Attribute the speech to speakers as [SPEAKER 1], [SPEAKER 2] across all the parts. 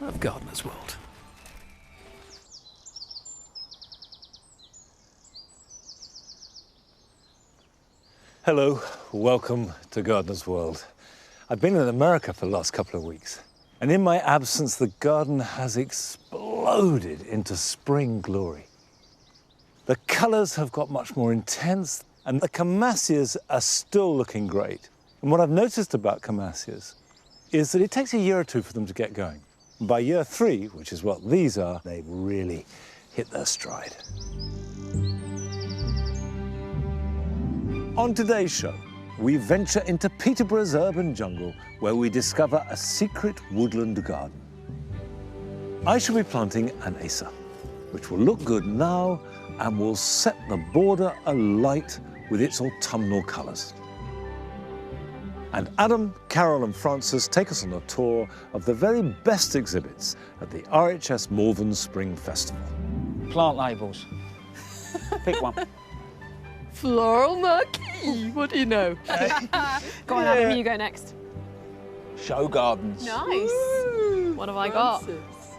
[SPEAKER 1] of Gardener's World. Hello, welcome to Gardener's World. I've been in America for the last couple of weeks, and in my absence, the garden has exploded into spring glory. The colours have got much more intense, and the Camasias are still looking great. And what I've noticed about Camasias is that it takes a year or two for them to get going. And by year 3, which is what these are, they've really hit their stride. On today's show, we venture into Peterborough's urban jungle where we discover a secret woodland garden. I shall be planting an Acer, which will look good now and will set the border alight with its autumnal colours. And Adam, Carol and Francis take us on a tour of the very best exhibits at the RHS Malvern Spring Festival.
[SPEAKER 2] Plant labels. Pick one.
[SPEAKER 3] Floral marquee, what do you know?
[SPEAKER 4] Go on, Adam, you go next.
[SPEAKER 2] Show gardens.
[SPEAKER 4] Nice.
[SPEAKER 3] Ooh,
[SPEAKER 4] What have I got?
[SPEAKER 3] Francis.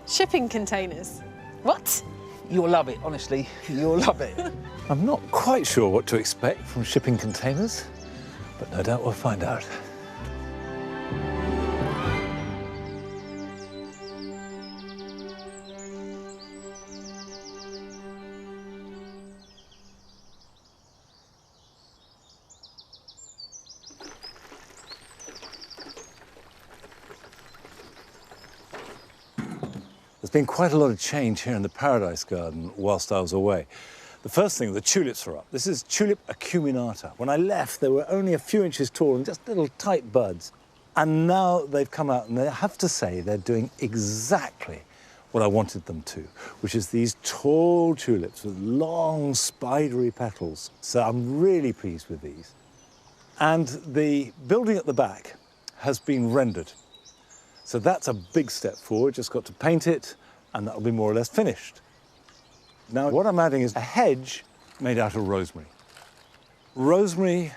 [SPEAKER 4] Shipping containers. What?
[SPEAKER 2] You'll love it, honestly. You'll love it.
[SPEAKER 1] I'm not quite sure what to expect from shipping containers, but no doubt we'll find out. There's been quite a lot of change here in the Paradise Garden whilst I was away. The first thing, the tulips are up. This is Tulip acuminata. When I left, they were only a few inches tall and just little tight buds. And now they've come out, and I have to say they're doing exactly what I wanted them to, which is these tall tulips with long, spidery petals. So I'm really pleased with these. And the building at the back has been rendered. So that's a big step forward, just got to paint it, and that'll be more or less finished. Now, what I'm adding is a hedge made out of rosemary. Rosemary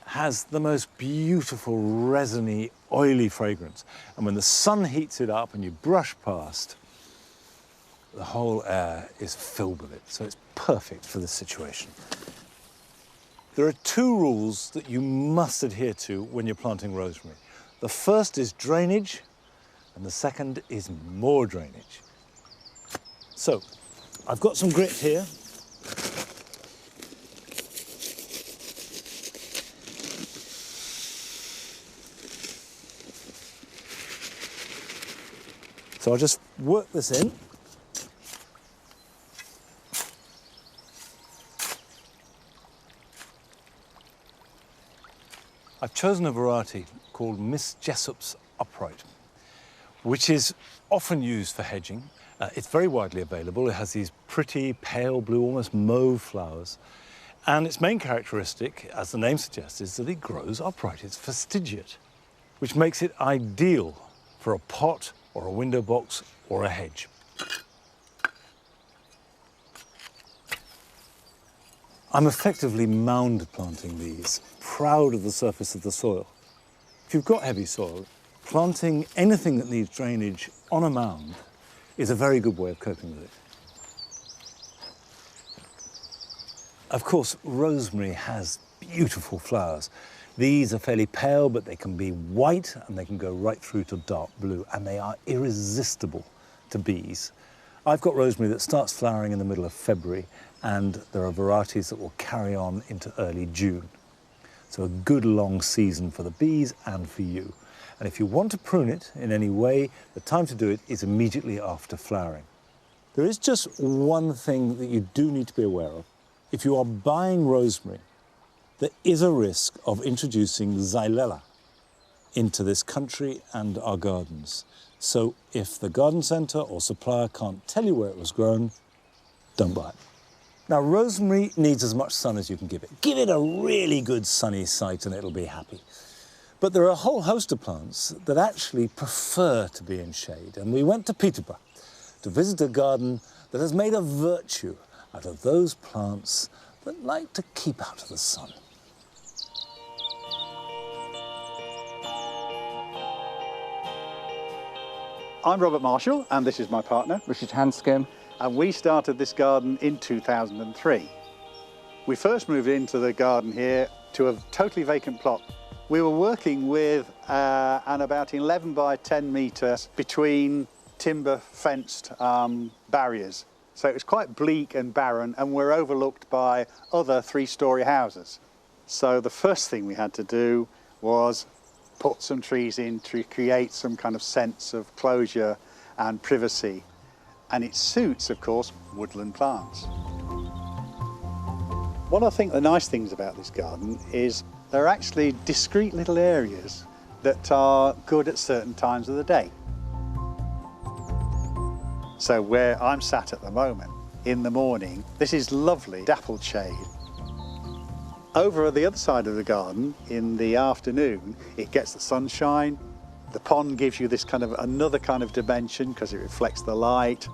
[SPEAKER 1] has the most beautiful, resiny, oily fragrance. And when the sun heats it up and you brush past, the whole air is filled with it. So it's perfect for this situation. There are 2 rules that you must adhere to when you're planting rosemary. The first is drainage, and the second is more drainage. So, I've got some grit here. So I'll just work this in. I've chosen a variety called Miss Jessop's Upright, which is often used for hedging. It's very widely available. It has these pretty pale blue, almost mauve flowers. And its main characteristic, as the name suggests, is that it grows upright. It's fastigiate, which makes it ideal for a pot or a window box or a hedge. I'm effectively mound planting these, proud of the surface of the soil. If you've got heavy soil, planting anything that needs drainage on a mound is a very good way of coping with it. Of course, rosemary has beautiful flowers. These are fairly pale, but they can be white and they can go right through to dark blue, and they are irresistible to bees. I've got rosemary that starts flowering in the middle of February, and there are varieties that will carry on into early June. So a good long season for the bees and for you. And if you want to prune it in any way, the time to do it is immediately after flowering. There is just one thing that you do need to be aware of. If you are buying rosemary, there is a risk of introducing Xylella into this country and our gardens. So if the garden centre or supplier can't tell you where it was grown, don't buy it. Now, rosemary needs as much sun as you can give it. Give it a really good sunny site and it'll be happy. But there are a whole host of plants that actually prefer to be in shade. And we went to Peterborough to visit a garden that has made a virtue out of those plants that like to keep out of the sun.
[SPEAKER 5] I'm Robert Marshall, and this is my partner.
[SPEAKER 2] Richard Hanscom.
[SPEAKER 5] And we started this garden in 2003. We first moved into the garden here to a totally vacant plot. We were working with an about 11 by 10 metres between timber fenced barriers. So it was quite bleak and barren, and we're overlooked by other three-storey houses. So the first thing we had to do was put some trees in to create some kind of sense of closure and privacy. And it suits, of course, woodland plants. One I think the nice things about this garden is there are actually discrete little areas that are good at certain times of the day. So where I'm sat at the moment, in the morning, this is lovely dappled shade. Over at the other side of the garden, in the afternoon, it gets the sunshine. The pond gives you this kind of another kind of dimension because it reflects the light.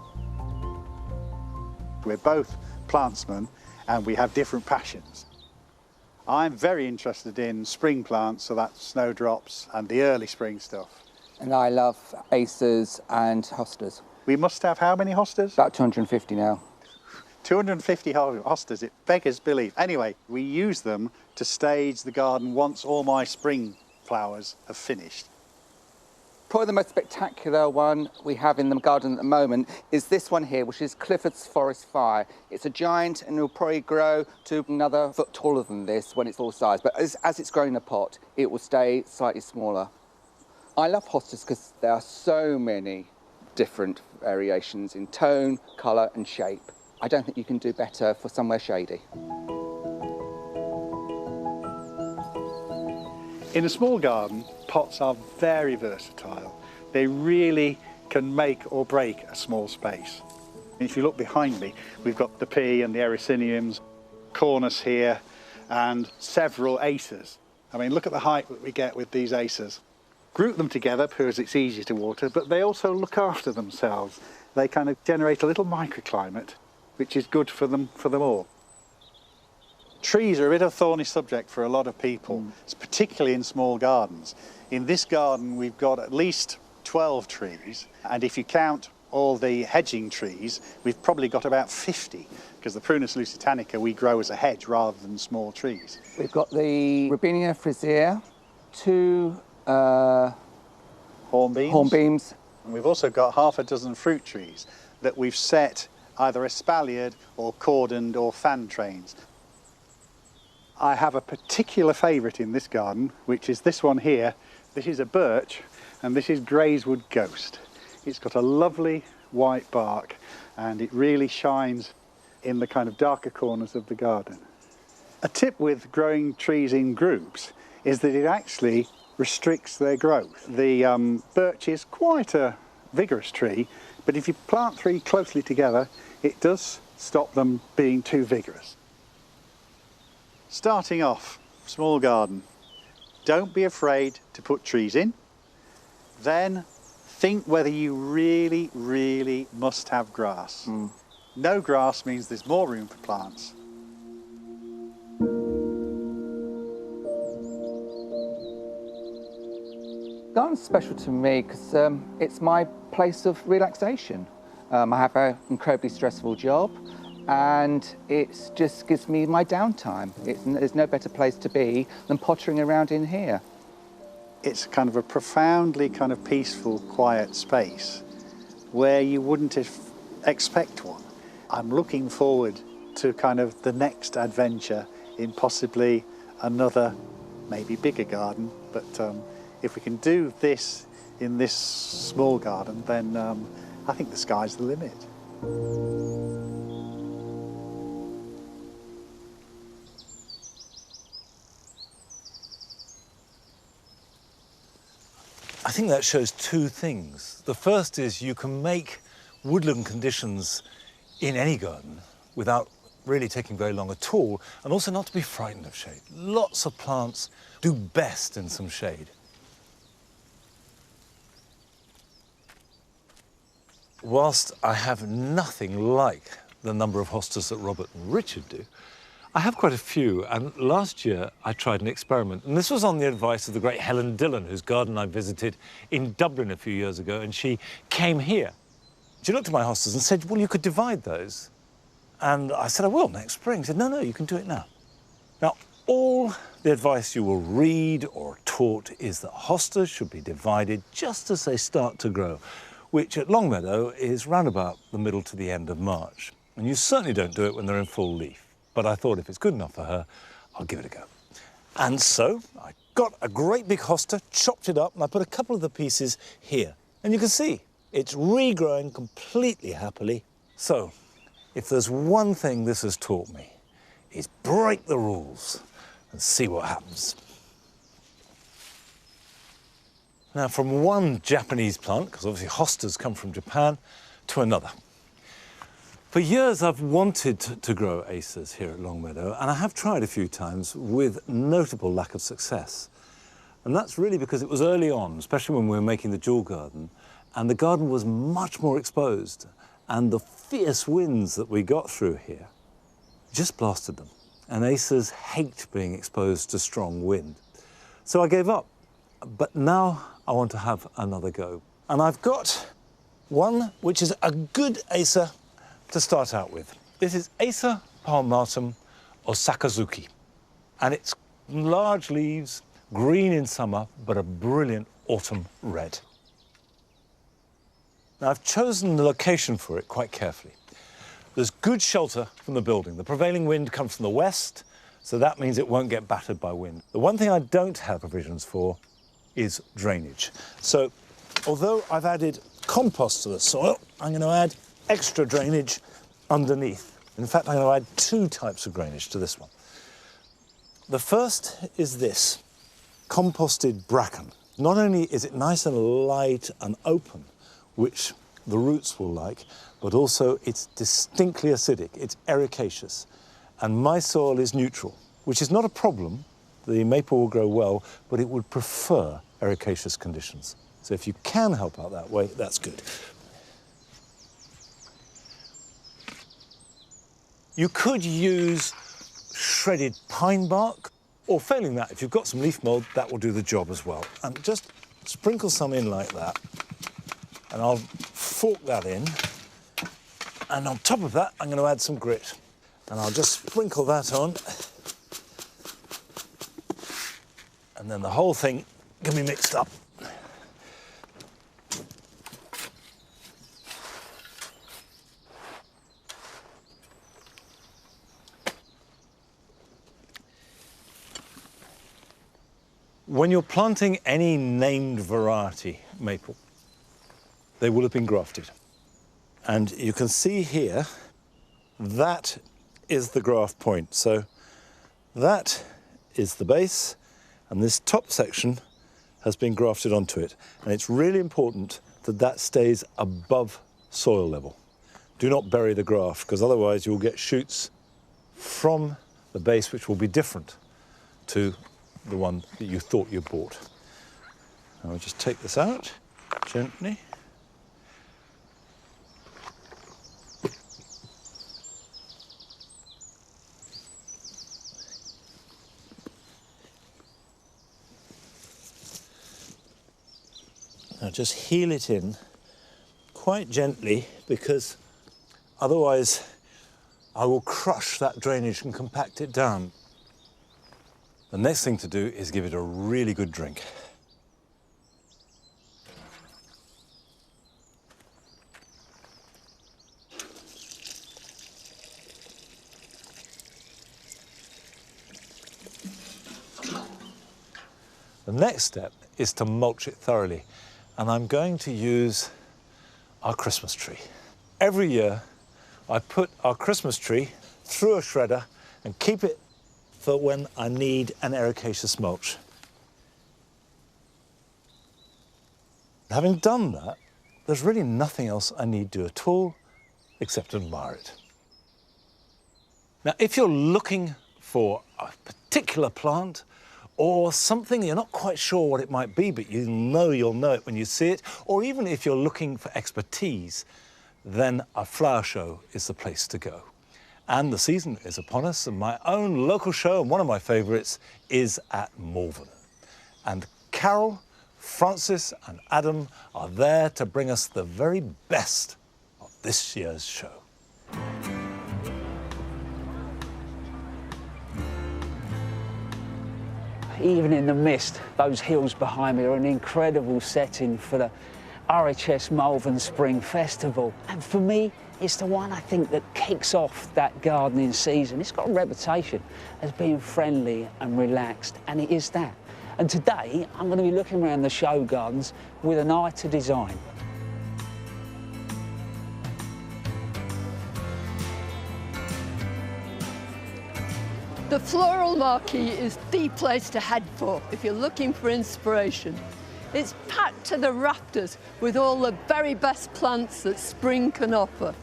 [SPEAKER 5] We're both plantsmen and we have different passions. I'm very interested in spring plants, so that's snowdrops and the early spring stuff.
[SPEAKER 2] And I love acers and hostas.
[SPEAKER 5] We must have how many hostas?
[SPEAKER 2] About 250 now.
[SPEAKER 5] 250 hostas, it beggars belief. Anyway, we use them to stage the garden once all my spring flowers have finished.
[SPEAKER 2] Probably the most spectacular one we have in the garden at the moment is this one here, which is Clifford's Forest Fire. It's a giant and it will probably grow to another foot taller than this when it's full size. But as it's growing in a pot, it will stay slightly smaller. I love hostas because there are so many different variations in tone, colour and shape. I don't think you can do better for somewhere shady.
[SPEAKER 5] In a small garden, pots are very versatile. They really can make or break a small space. If you look behind me, we've got the pea and the ericiniums, cornus here, and several acers. I mean, look at the height that we get with these acers. Group them together because it's easy to water, but they also look after themselves. They kind of generate a little microclimate, which is good for them all. Trees are a bit of a thorny subject for a lot of people, particularly in small gardens. In this garden, we've got at least 12 trees, and if you count all the hedging trees, we've probably got about 50, because the Prunus lusitanica we grow as a hedge rather than small trees.
[SPEAKER 2] We've got the Robinia frisia, two hornbeams.
[SPEAKER 5] And we've also got half a dozen fruit trees that we've set either espaliered or cordoned or fan trains. I have a particular favourite in this garden, which is this one here. This is a birch, and this is Greyswood Ghost. It's got a lovely white bark, and it really shines in the kind of darker corners of the garden. A tip with growing trees in groups is that it actually restricts their growth. The birch is quite a vigorous tree, but if you plant three closely together, it does stop them being too vigorous. Starting off, small garden, don't be afraid to put trees in. Then think whether you really, really must have grass. No grass means there's more room for plants.
[SPEAKER 2] Garden's special to me because it's my place of relaxation. I have an incredibly stressful job, and it just gives me my downtime. There's no better place to be than pottering around in here.
[SPEAKER 5] It's kind of a profoundly kind of peaceful, quiet space where you wouldn't expect one. I'm looking forward to kind of the next adventure in possibly another, maybe bigger garden, but if we can do this in this small garden, then I think the sky's the limit.
[SPEAKER 1] I think that shows two things. The first is you can make woodland conditions in any garden without really taking very long at all, and also not to be frightened of shade. Lots of plants do best in some shade. Whilst I have nothing like the number of hostas that Robert and Richard do, I have quite a few, and last year I tried an experiment, and this was on the advice of the great Helen Dillon, whose garden I visited in Dublin a few years ago, and she came here. She looked at my hostas and said, well, you could divide those. And I said, I will next spring. She said, no, no, you can do it now. Now, all the advice you will read or taught is that hostas should be divided just as they start to grow, which at Longmeadow is round about the middle to the end of March. And you certainly don't do it when they're in full leaf. But I thought if it's good enough for her, I'll give it a go. And so I got a great big hosta, chopped it up, and I put a couple of the pieces here. And you can see it's regrowing completely happily. So if there's one thing this has taught me, is break the rules and see what happens. Now, from one Japanese plant, because obviously hostas come from Japan, to another. For years, I've wanted to grow acers here at Longmeadow, and I have tried a few times with notable lack of success. And that's really because it was early on, especially when we were making the dual garden, and the garden was much more exposed, and the fierce winds that we got through here just blasted them. And acers hate being exposed to strong wind. So I gave up. But now I want to have another go. And I've got one which is a good acer to start out with. This is Acer palmatum Osakazuki. And it's large leaves, green in summer, but a brilliant autumn red. Now, I've chosen the location for it quite carefully. There's good shelter from the building. The prevailing wind comes from the west, so that means it won't get battered by wind. The one thing I don't have provisions for is drainage. So, although I've added compost to the soil, I'm going to add extra drainage underneath. In fact, I'm going to add two types of drainage to this one. The first is this, composted bracken. Not only is it nice and light and open, which the roots will like, but also it's distinctly acidic, it's ericaceous. And my soil is neutral, which is not a problem. The maple will grow well, but it would prefer ericaceous conditions. So if you can help out that way, that's good. You could use shredded pine bark, or failing that, if you've got some leaf mould, that will do the job as well. And just sprinkle some in like that, and I'll fork that in. And on top of that, I'm going to add some grit. And I'll just sprinkle that on. And then the whole thing can be mixed up. When you're planting any named variety maple, they will have been grafted. And you can see here, that is the graft point. So that is the base, and this top section has been grafted onto it. And it's really important that that stays above soil level. Do not bury the graft, because otherwise you'll get shoots from the base which will be different to the one that you thought you bought. I'll just take this out gently. Now just heel it in quite gently, because otherwise I will crush that drainage and compact it down. The next thing to do is give it a really good drink. The next step is to mulch it thoroughly, and I'm going to use our Christmas tree. Every year I put our Christmas tree through a shredder and keep it for when I need an ericaceous mulch. Having done that, there's really nothing else I need to do at all except admire it. Now, if you're looking for a particular plant or something you're not quite sure what it might be, but you know you'll know it when you see it, or even if you're looking for expertise, then a flower show is the place to go. And the season is upon us, and my own local show, and one of my favourites, is at Malvern. And Carol, Francis and Adam are there to bring us the very best of this year's show.
[SPEAKER 6] Even in the mist, those hills behind me are an incredible setting for the RHS Malvern Spring Festival. And for me, it's the one I think that kicks off that gardening season. It's got a reputation as being friendly and relaxed, and it is that. And today, I'm going to be looking around the show gardens with an eye to design.
[SPEAKER 3] The Floral Marquee is the place to head for if you're looking for inspiration. It's packed to the rafters with all the very best plants that spring can offer.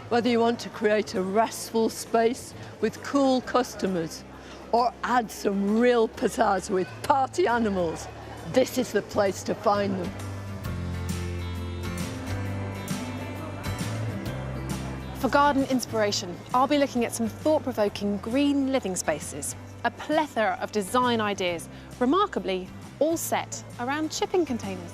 [SPEAKER 3] Whether you want to create a restful space with cool customers or add some real pizzazz with party animals, this is the place to find them.
[SPEAKER 4] For garden inspiration, I'll be looking at some thought-provoking green living spaces, a plethora of design ideas, remarkably all set around shipping containers.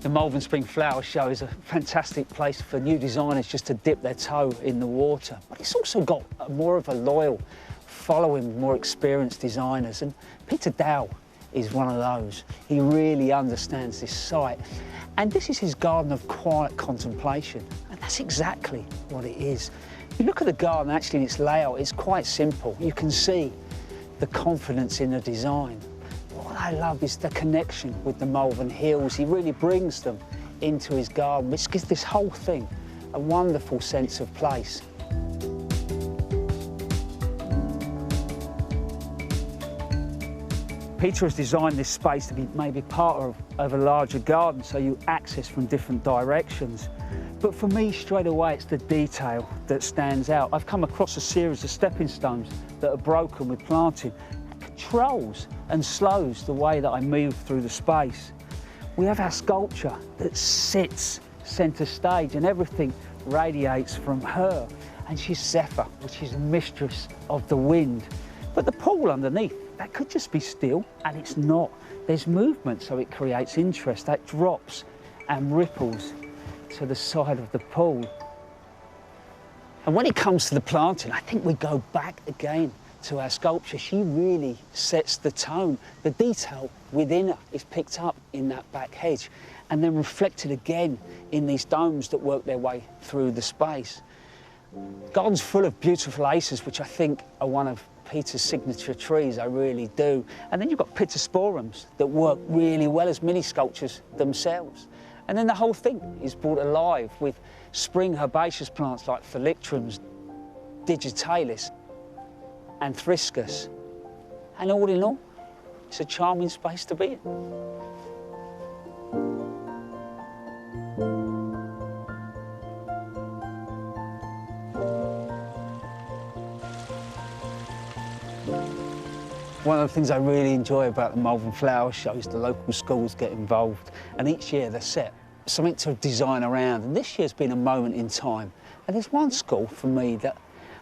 [SPEAKER 6] The Malvern Spring Flower Show is a fantastic place for new designers just to dip their toe in the water. But it's also got more of a loyal following, more experienced designers. And Peter Dow is one of those. He really understands this site. And this is his garden of quiet contemplation. And that's exactly what it is. If you look at the garden, actually, in its layout, it's quite simple. You can see the confidence in the design. What I love is the connection with the Malvern Hills. He really brings them into his garden, which gives this whole thing a wonderful sense of place. Peter has designed this space to be maybe part of a larger garden, so you access from different directions. But for me, straight away, it's the detail that stands out. I've come across a series of stepping stones that are broken with planting. It controls and slows the way that I move through the space. We have our sculpture that sits centre stage, and everything radiates from her. And she's Zephyr, which is mistress of the wind. But the pool underneath, that could just be still, and it's not. There's movement, so it creates interest. That drops and ripples to the side of the pool. And when it comes to the planting, I think we go back again to our sculpture. She really sets the tone. The detail within her is picked up in that back hedge and then reflected again in these domes that work their way through the space. Garden's full of beautiful aces, which I think are one of Peter's signature trees, I really do. And then you've got pittosporums that work really well as mini sculptures themselves. And then the whole thing is brought alive with spring herbaceous plants like Thalictrums, digitalis and Thriscus. And all in all, it's a charming space to be in. One of the things I really enjoy about the Malvern Flower Show is the local schools get involved, and each year they set something to design around, and this year's been a moment in time. And there's one school for me that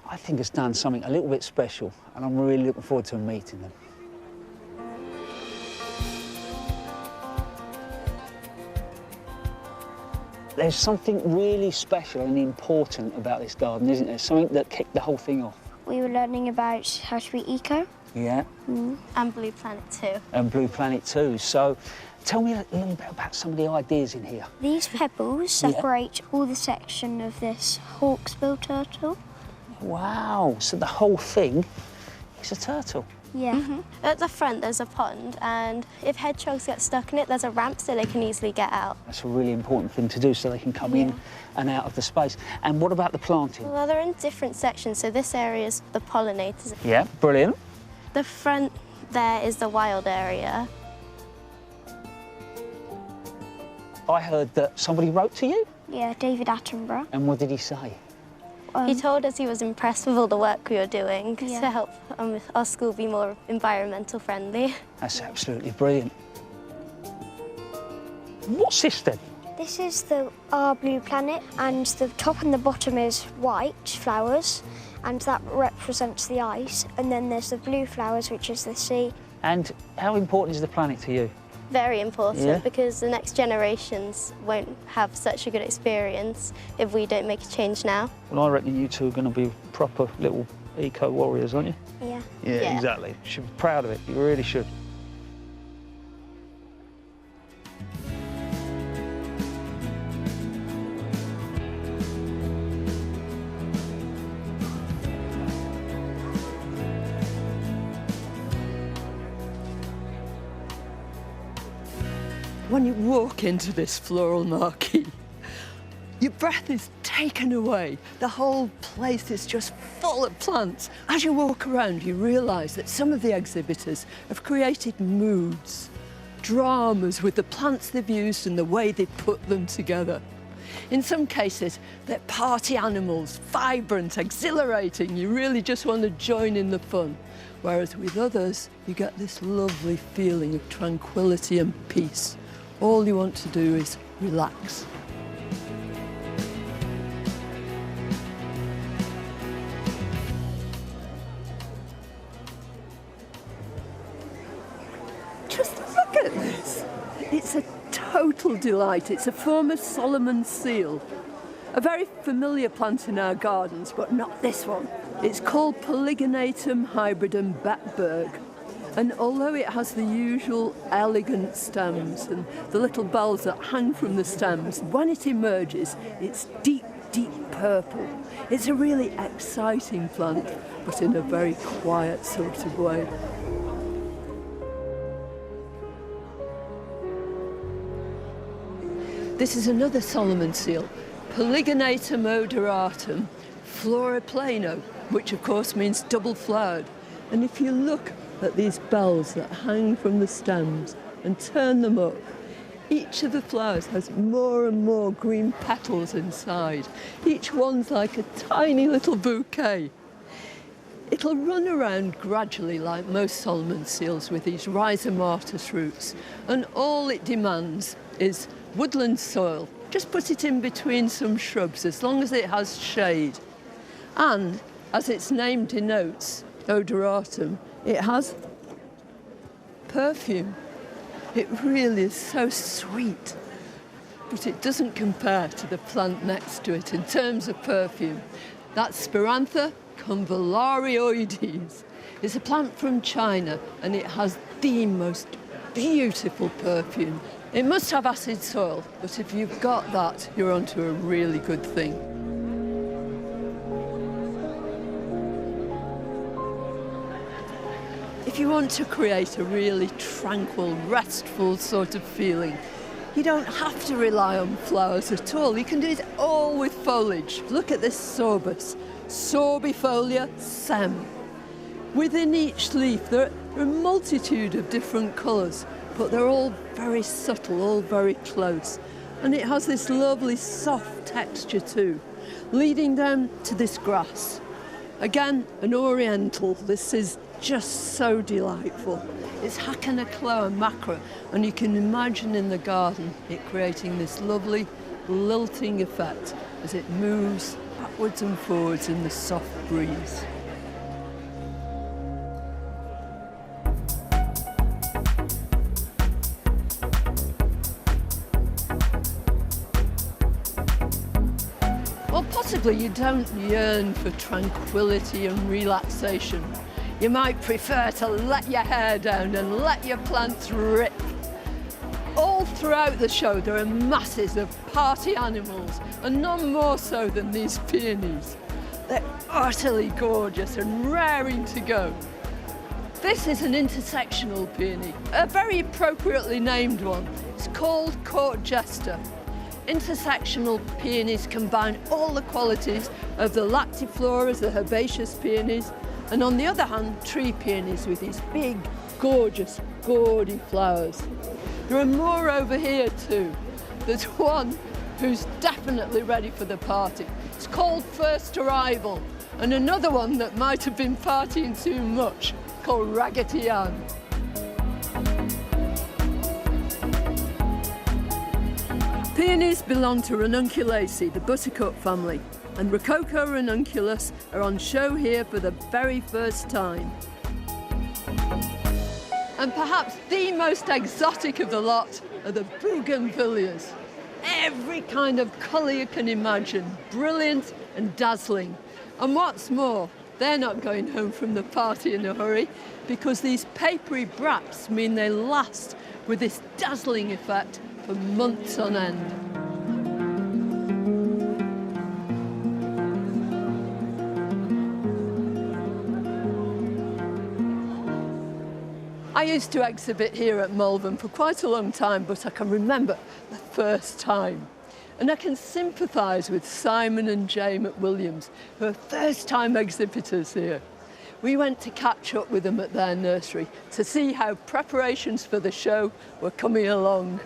[SPEAKER 6] I think has done something a little bit special, and I'm really looking forward to meeting them. There's something really special and important about this garden, isn't there? Something that kicked the whole thing off.
[SPEAKER 7] We were learning about how to be eco.
[SPEAKER 6] Yeah.
[SPEAKER 7] And Blue Planet too.
[SPEAKER 6] And Blue Planet too. So tell me a little bit about some of the ideas in here.
[SPEAKER 7] These pebbles separate all the section of this hawksbill turtle.
[SPEAKER 6] Wow, so the whole thing is a turtle.
[SPEAKER 7] Yeah.
[SPEAKER 8] At the front there's a pond, and if hedgehogs get stuck in it, there's a ramp so they can easily get out.
[SPEAKER 6] That's a really important thing to do so they can come in and out of the space. And what about the planting?
[SPEAKER 8] Well, they're in different sections, so this area is the pollinators.
[SPEAKER 6] Yeah, brilliant.
[SPEAKER 8] The front there is the wild area.
[SPEAKER 6] I heard that somebody wrote to you.
[SPEAKER 7] Yeah, David Attenborough.
[SPEAKER 6] And what did he say?
[SPEAKER 8] He told us he was impressed with all the work we were doing
[SPEAKER 7] Yeah.
[SPEAKER 8] to help our school be more environmental friendly.
[SPEAKER 6] That's absolutely brilliant. What's this then?
[SPEAKER 7] This is our blue planet, and the top and the bottom is white flowers, and that represents the ice. And then there's the blue flowers, which is the sea.
[SPEAKER 6] And how important is the planet to you?
[SPEAKER 8] Very important,
[SPEAKER 6] Yeah.
[SPEAKER 8] because the next generations won't have such a good experience if we don't make a change now.
[SPEAKER 6] Well, I reckon you two are going to be proper little eco-warriors, aren't you?
[SPEAKER 7] Yeah.
[SPEAKER 8] Yeah.
[SPEAKER 6] Exactly. You should be proud of it. You really should.
[SPEAKER 3] When you walk into this floral marquee, your breath is taken away. The whole place is just full of plants. As you walk around, you realise that some of the exhibitors have created moods, dramas with the plants they've used and the way they put them together. In some cases, they're party animals, vibrant, exhilarating. You really just want to join in the fun. Whereas with others, you get this lovely feeling of tranquility and peace. All you want to do is relax. Just look at this. It's a total delight. It's a form of Solomon's seal. A very familiar plant in our gardens, but not this one. It's called Polygonatum hybridum Beckberg. And although it has the usual elegant stems and the little bells that hang from the stems, when it emerges, it's deep, deep purple. It's a really exciting plant, but in a very quiet sort of way. This is another Solomon seal, Polygonatum odoratum floriplano, which of course means double-flowered. And if you look at these bells that hang from the stems and turn them up, each of the flowers has more and more green petals inside. Each one's like a tiny little bouquet. It'll run around gradually like most Solomon seals with these rhizomatous roots, and all it demands is woodland soil. Just put it in between some shrubs as long as it has shade. And as its name denotes, odoratum, it has perfume. It really is so sweet, but it doesn't compare to the plant next to it in terms of perfume. That's Spirantha convalarioides. It's a plant from China, and it has the most beautiful perfume. It must have acid soil, but if you've got that, you're onto a really good thing. If you want to create a really tranquil, restful sort of feeling, you don't have to rely on flowers at all. You can do it all with foliage. Look at this sorbus, sorbifolia sem. Within each leaf, there are a multitude of different colours, but they're all very subtle, all very close. And it has this lovely soft texture too, leading down to this grass. Again, an oriental. This is just so delightful. It's Hacanacloa macra, and you can imagine in the garden it creating this lovely lilting effect as it moves backwards and forwards in the soft breeze. Well, possibly you don't yearn for tranquility and relaxation. You might prefer to let your hair down and let your plants rip. All throughout the show there are masses of party animals, and none more so than these peonies. They're utterly gorgeous and raring to go. This is an intersectional peony, a very appropriately named one. It's called court jester. Intersectional peonies combine all the qualities of the lactifloras, the herbaceous peonies, and on the other hand, tree peonies with these big, gorgeous, gaudy flowers. There are more over here too. There's one who's definitely ready for the party. It's called First Arrival, and another one that might have been partying too much, called Raggedy Ann. Peonies belong to Ranunculaceae, the buttercup family, and Rococo ranunculus are on show here for the very first time. And perhaps the most exotic of the lot are the bougainvilleas. Every kind of colour you can imagine, brilliant and dazzling. And what's more, they're not going home from the party in a hurry, because these papery braps mean they last with this dazzling effect for months on end. I used to exhibit here at Malvern for quite a long time, but I can remember the first time. And I can sympathise with Simon and Jay McWilliams, who are first-time exhibitors here. We went to catch up with them at their nursery to see how preparations for the show were coming along.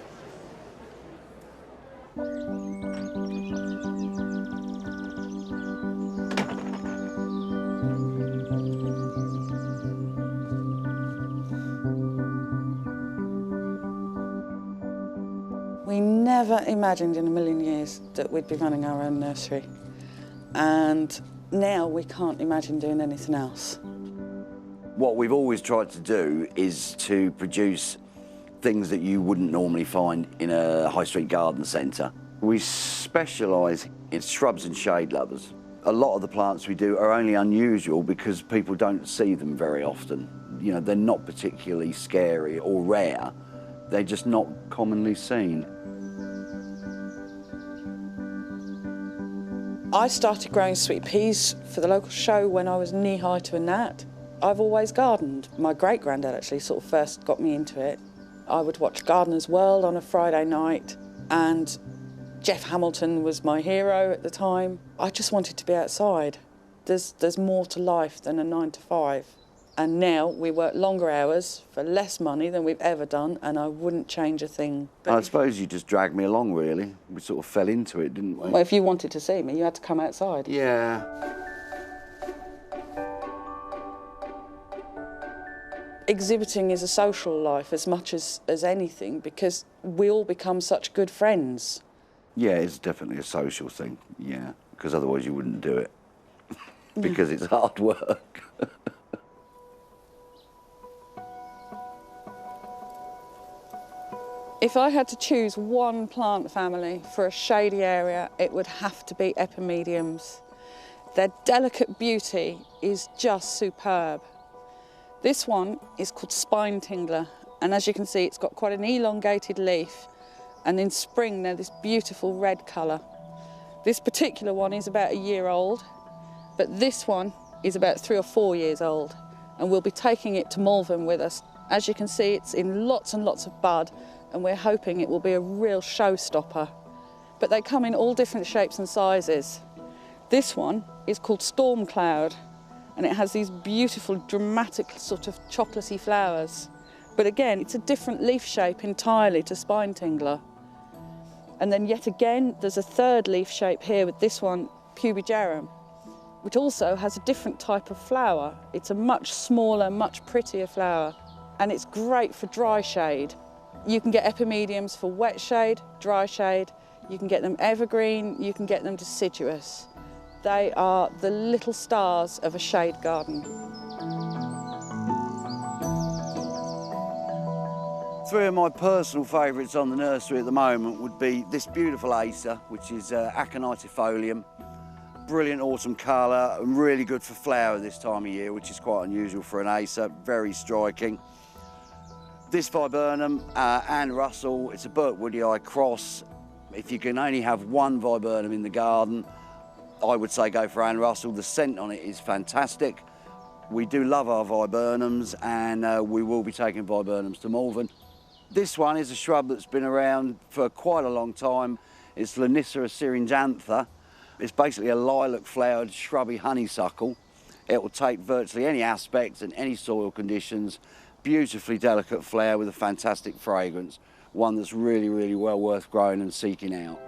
[SPEAKER 9] We never imagined in a million years that we'd be running our own nursery. And now we can't imagine doing anything else.
[SPEAKER 10] What we've always tried to do is to produce things that you wouldn't normally find in a high street garden centre. We specialise in shrubs and shade lovers. A lot of the plants we do are only unusual because people don't see them very often. You know, they're not particularly scary or rare. They're just not commonly seen.
[SPEAKER 9] I started growing sweet peas for the local show when I was knee-high to a gnat. I've always gardened. My great-granddad actually sort of first got me into it. I would watch Gardener's World on a Friday night, and Jeff Hamilton was my hero at the time. I just wanted to be outside. There's more to life than a 9 to 5. And now we work longer hours for less money than we've ever done, and I wouldn't change a thing. But
[SPEAKER 10] I suppose you just dragged me along, really. We sort of fell into it, didn't we?
[SPEAKER 9] well, if you wanted to see me, you had to come outside.
[SPEAKER 10] Yeah.
[SPEAKER 9] Exhibiting is a social life as much as anything, because we all become such good friends.
[SPEAKER 10] Yeah, it's definitely a social thing, yeah, because otherwise you wouldn't do it, because it's hard work.
[SPEAKER 9] If I had to choose one plant family for a shady area, it would have to be epimediums. Their delicate beauty is just superb. This one is called Spine Tingler, and as you can see, it's got quite an elongated leaf, and in spring they're this beautiful red colour. This particular one is about a year old, but this one is about 3 or 4 years old, and we'll be taking it to Malvern with us. As you can see, it's in lots and lots of bud, and we're hoping it will be a real showstopper. But they come in all different shapes and sizes. This one is called Storm Cloud, and it has these beautiful, dramatic, sort of chocolatey flowers. But again, it's a different leaf shape entirely to Spine Tingler. And then yet again, there's a third leaf shape here with this one, Pubigerum, which also has a different type of flower. It's a much smaller, much prettier flower, and it's great for dry shade. You can get epimediums for wet shade, dry shade, you can get them evergreen, you can get them deciduous. They are the little stars of a shade garden.
[SPEAKER 10] Three of my personal favourites on the nursery at the moment would be this beautiful Acer, which is Aconitifolium. Brilliant autumn colour and really good for flower this time of year, which is quite unusual for an Acer, very striking. This viburnum, Anne Russell, it's a Burke-Woodii cross. If you can only have one viburnum in the garden, I would say go for Anne Russell. The scent on it is fantastic. We do love our viburnums, and we will be taking viburnums to Malvern. This one is a shrub that's been around for quite a long time. It's Lonicera syrinxantha. It's basically a lilac-flowered shrubby honeysuckle. It will take virtually any aspect and any soil conditions. Beautifully delicate flower with a fantastic fragrance. One that's really, really well worth growing and seeking out.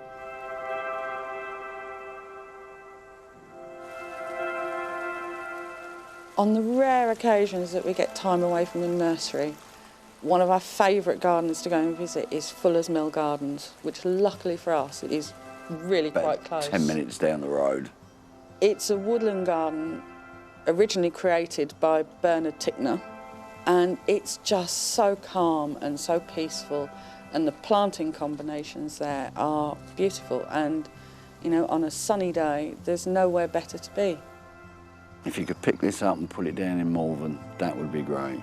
[SPEAKER 9] On the rare occasions that we get time away from the nursery, one of our favourite gardens to go and visit is Fuller's Mill Gardens, which luckily for us is really quite close.
[SPEAKER 10] 10 minutes down the road.
[SPEAKER 9] It's a woodland garden originally created by Bernard Tickner, and it's just so calm and so peaceful, and the planting combinations there are beautiful, and you know, on a sunny day there's nowhere better to be.
[SPEAKER 10] If you could pick this up and put it down in Malvern, that would be great.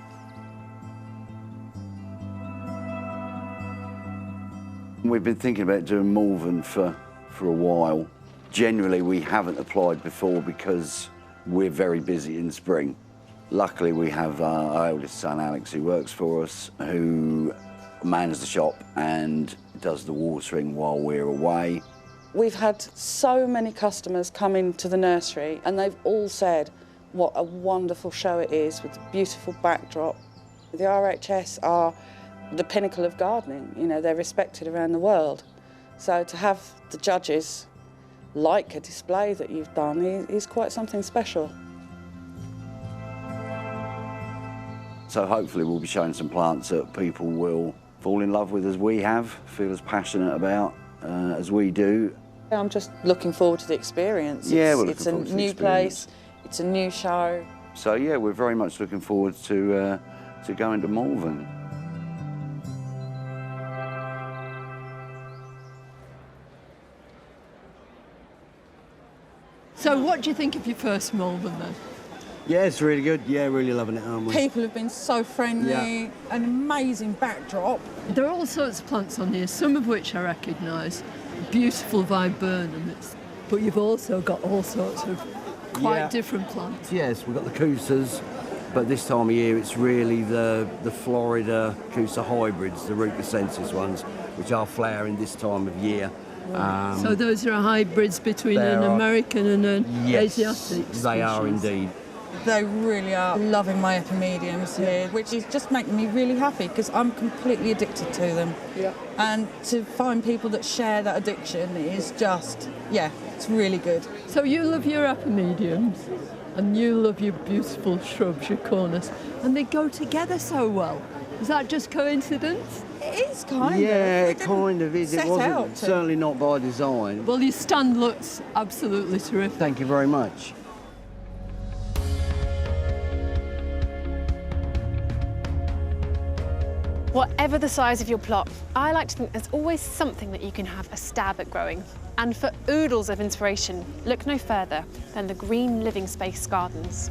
[SPEAKER 10] We've been thinking about doing Malvern for a while. Generally, we haven't applied before because we're very busy in spring. Luckily, we have our eldest son, Alex, who works for us, who mans the shop and does the watering while we're away.
[SPEAKER 9] We've had so many customers come into the nursery and they've all said what a wonderful show it is with the beautiful backdrop. The RHS are the pinnacle of gardening, you know, they're respected around the world. So to have the judges like a display that you've done is quite something special.
[SPEAKER 10] So hopefully we'll be showing some plants that people will fall in love with as we have, feel as passionate about as we do.
[SPEAKER 9] I'm just looking forward to the experience.
[SPEAKER 10] Yeah,
[SPEAKER 9] it's a new place, it's a new show.
[SPEAKER 10] So yeah, we're very much looking forward to going to Malvern.
[SPEAKER 3] So what do you think of your first Malvern then?
[SPEAKER 11] Yeah, it's really good. Yeah, really loving it, aren't we?
[SPEAKER 9] People have been so friendly, an amazing backdrop.
[SPEAKER 3] There are all sorts of plants on here, some of which I recognise. Beautiful viburnum, but you've also got all sorts of quite different plants.
[SPEAKER 11] Yes, we've got the Cousas, but this time of year it's really the Florida Cousa hybrids, the Rucascensis ones, which are flowering this time of year.
[SPEAKER 3] Right. So those are hybrids between an American and an Asiatic species.
[SPEAKER 11] They are indeed.
[SPEAKER 9] They really are loving my epimediums here, which is just making me really happy because I'm completely addicted to them. Yeah. And to find people that share that addiction is just, yeah, it's really good.
[SPEAKER 3] So you love your epimediums and you love your beautiful shrubs, your corners, and they go together so well. Is that just coincidence?
[SPEAKER 9] It is kind of.
[SPEAKER 11] Yeah, it kind of is. It wasn't certainly not by design.
[SPEAKER 3] Well, your stand looks absolutely terrific.
[SPEAKER 11] Thank you very much.
[SPEAKER 4] Whatever the size of your plot, I like to think there's always something that you can have a stab at growing. And for oodles of inspiration, look no further than the Green Living Space Gardens.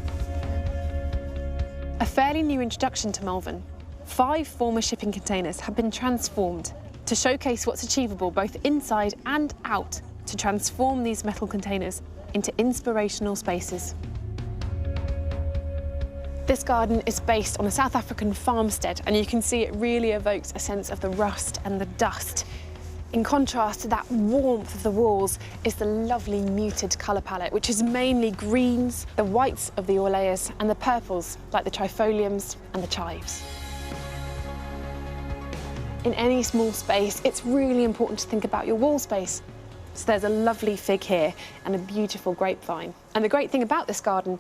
[SPEAKER 4] A fairly new introduction to Malvern, 5 former shipping containers have been transformed to showcase what's achievable both inside and out to transform these metal containers into inspirational spaces. This garden is based on a South African farmstead, and you can see it really evokes a sense of the rust and the dust. In contrast to that warmth of the walls is the lovely muted colour palette, which is mainly greens, the whites of the Orleas, and the purples, like the trifoliums and the chives. In any small space, it's really important to think about your wall space. So there's a lovely fig here and a beautiful grapevine. And the great thing about this garden,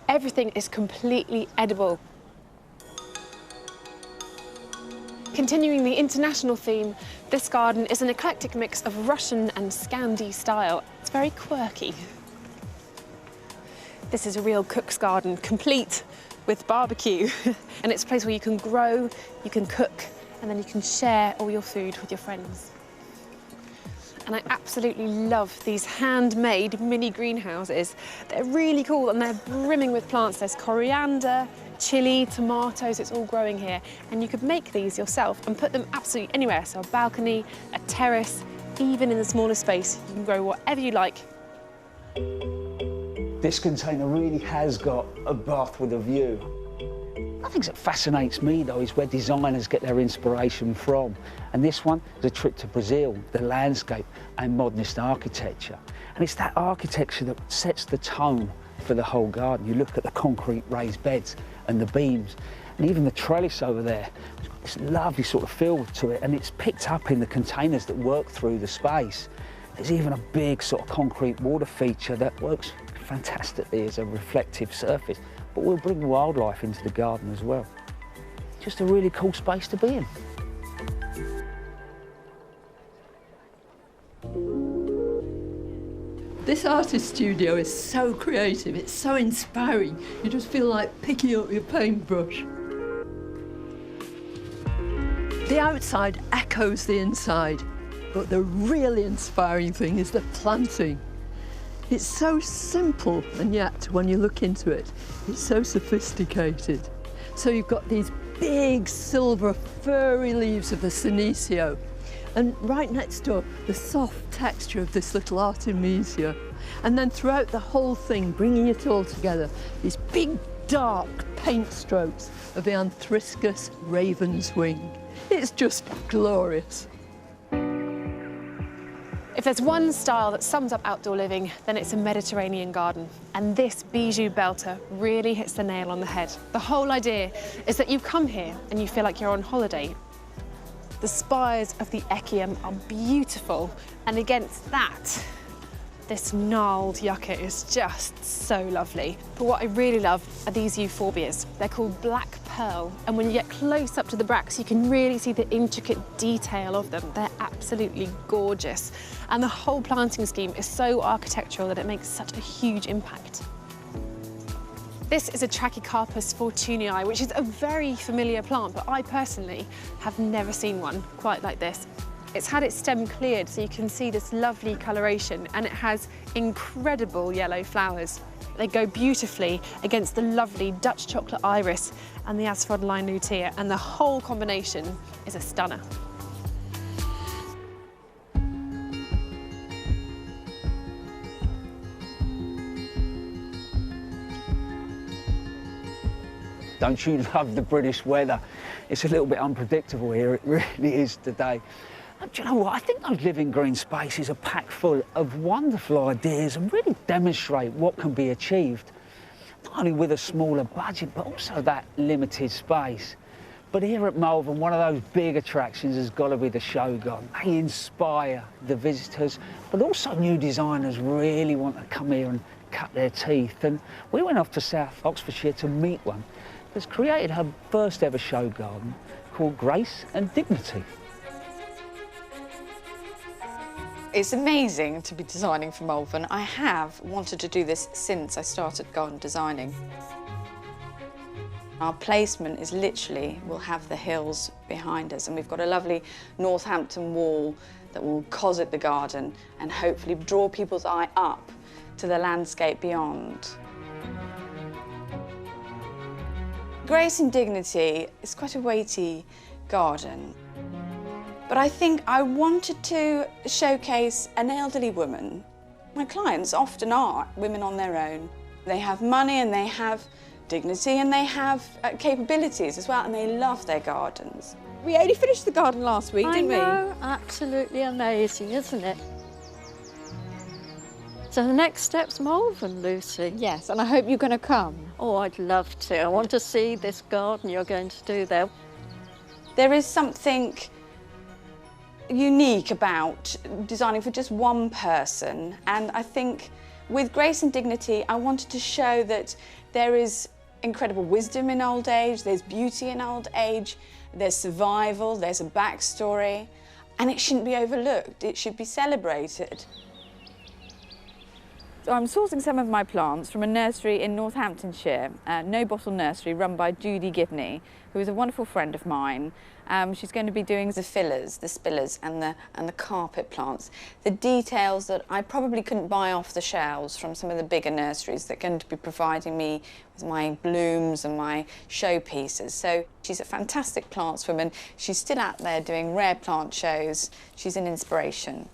[SPEAKER 4] everything is completely edible. Continuing the international theme, this garden is an eclectic mix of Russian and Scandi style. It's very quirky. This is a real cook's garden, complete with barbecue. And it's a place where you can grow, you can cook, and then you can share all your food with your friends. And I absolutely love these handmade mini greenhouses. They're really cool and they're brimming with plants. There's coriander, chili, tomatoes, it's all growing here. And you could make these yourself and put them absolutely anywhere. So a balcony, a terrace, even in the smaller space, you can grow whatever you like.
[SPEAKER 6] This container really has got a bath with a view. One thing that fascinates me, though, is where designers get their inspiration from. And this one is a trip to Brazil, the landscape and modernist architecture. And it's that architecture that sets the tone for the whole garden. You look at the concrete raised beds and the beams, and even the trellis over there. It's got this lovely sort of feel to it, and it's picked up in the containers that work through the space. There's even a big sort of concrete water feature that works fantastically as a reflective surface. but we'll bring wildlife into the garden as well. Just a really cool space to be in.
[SPEAKER 3] This artist studio is so creative, it's so inspiring. You just feel like picking up your paintbrush. The outside echoes the inside, but the really inspiring thing is the planting. It's so simple, and yet when you look into it, it's so sophisticated. So you've got these big silver furry leaves of the senecio, and right next door, the soft texture of this little artemisia. And then throughout the whole thing, bringing it all together, these big, dark paint strokes of the Anthriscus raven's wing. It's just glorious.
[SPEAKER 4] If there's one style that sums up outdoor living, then it's a Mediterranean garden. And this bijou belter really hits the nail on the head. The whole idea is that you come here and you feel like you're on holiday. The spires of the Echium are beautiful, and against that, this gnarled yucca is just so lovely. But what I really love are these euphorbias. They're called black pearl, and when you get close up to the bracts, you can really see the intricate detail of them. They're absolutely gorgeous. And the whole planting scheme is so architectural that it makes such a huge impact. This is a Trachycarpus fortunii, which is a very familiar plant, but I personally have never seen one quite like this. It's had its stem cleared so you can see this lovely coloration, and it has incredible yellow flowers. They go beautifully against the lovely Dutch chocolate iris and the asphodeline lutea, and the whole combination is a stunner.
[SPEAKER 6] Don't you love the British weather? It's a little bit unpredictable here, it really is today. And do you know what? I think those living green spaces are packed full of wonderful ideas and really demonstrate what can be achieved, not only with a smaller budget, but also that limited space. But here at Malvern, one of those big attractions has got to be the show garden. They inspire the visitors, but also new designers really want to come here and cut their teeth. And we went off to South Oxfordshire to meet one that's created her first ever show garden called Grace and Dignity.
[SPEAKER 12] It's amazing to be designing for Malvern. I have wanted to do this since I started garden designing. Our placement is literally, we'll have the hills behind us, and we've got a lovely Northampton wall that will cosset the garden and hopefully draw people's eye up to the landscape beyond. Grace and Dignity is quite a weighty garden. But I think I wanted to showcase an elderly woman. My clients often are women on their own. They have money and they have dignity and they have capabilities as well, and they love their gardens.
[SPEAKER 9] We only finished the garden last week, didn't we?
[SPEAKER 13] I know, absolutely amazing, isn't it? So the next step's Malvern, Lucy.
[SPEAKER 9] Yes, and I hope you're going to come.
[SPEAKER 13] Oh, I'd love to. I want to see this garden you're going to do there.
[SPEAKER 12] There is something unique about designing for just one person, and I think with Grace and Dignity I wanted to show that there is incredible wisdom in old age, there's beauty in old age, there's survival, there's a backstory, and it shouldn't be overlooked, it should be celebrated.
[SPEAKER 14] So I'm sourcing some of my plants from a nursery in Northamptonshire, No Bottle Nursery, run by Judy Gibney, who is a wonderful friend of mine. She's going to be doing the fillers, the spillers and the carpet plants. The details that I probably couldn't buy off the shelves from some of the bigger nurseries that are going to be providing me with my blooms and my showpieces. So she's a fantastic plantswoman. She's still out there doing rare plant shows. She's an inspiration.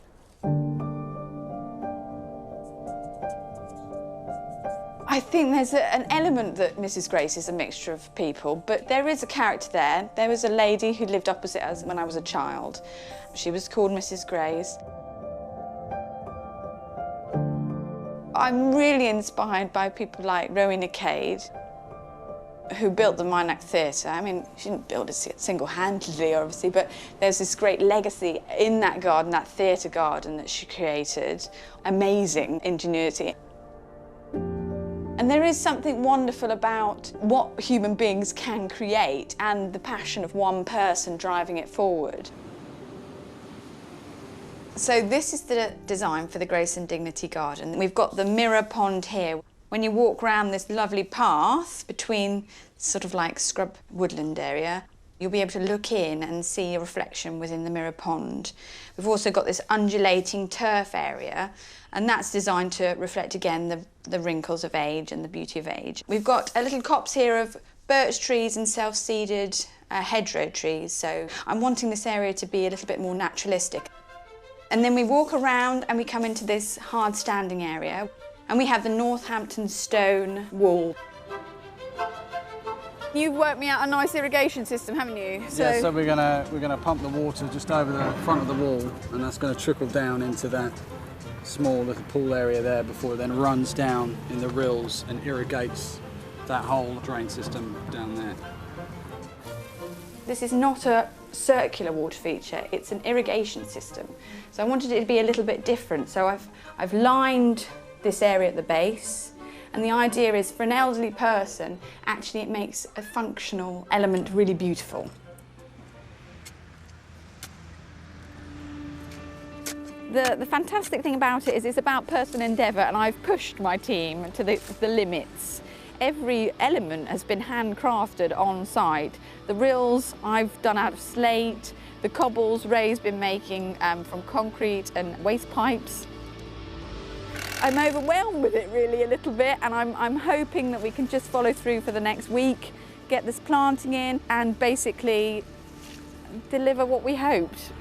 [SPEAKER 14] I think there's an element that Mrs. Grace is a mixture of people, but there is a character there. There was a lady who lived opposite us when I was a child. She was called Mrs. Grace. I'm really inspired by people like Rowena Cade, who built the Minack Theatre. I mean, she didn't build it single-handedly, obviously, but there's this great legacy in that garden, that theatre garden that she created. Amazing ingenuity.
[SPEAKER 12] And there is something wonderful about what human beings can create and the passion of one person driving it forward. So this is the design for the Grace and Dignity Garden. We've got the mirror pond here. When you walk around this lovely path between sort of like scrub woodland area, you'll be able to look in and see a reflection within the mirror pond. We've also got this undulating turf area, and that's designed to reflect again the wrinkles of age and the beauty of age. We've got a little copse here of birch trees and self-seeded hedgerow trees, so I'm wanting this area to be a little bit more naturalistic. And then we walk around and we come into this hard standing area, and we have the Northampton stone wall.
[SPEAKER 14] You've worked me out a nice irrigation system, haven't you?
[SPEAKER 15] Yeah, so we're gonna pump the water just over the front of the wall, and that's going to trickle down into that small little pool area there before it then runs down in the rills and irrigates that whole drain system down there.
[SPEAKER 12] This is not a circular water feature, it's an irrigation system. So I wanted it to be a little bit different. So I've lined this area at the base, and the idea is for an elderly person, actually it makes a functional element really beautiful.
[SPEAKER 14] The fantastic thing about it is it's about personal endeavour, and I've pushed my team to the limits. Every element has been handcrafted on site. The rills I've done out of slate, the cobbles Ray's been making from concrete and waste pipes. I'm overwhelmed with it really a little bit, and I'm hoping that we can just follow through for the next week, get this planting in and basically deliver what we hoped.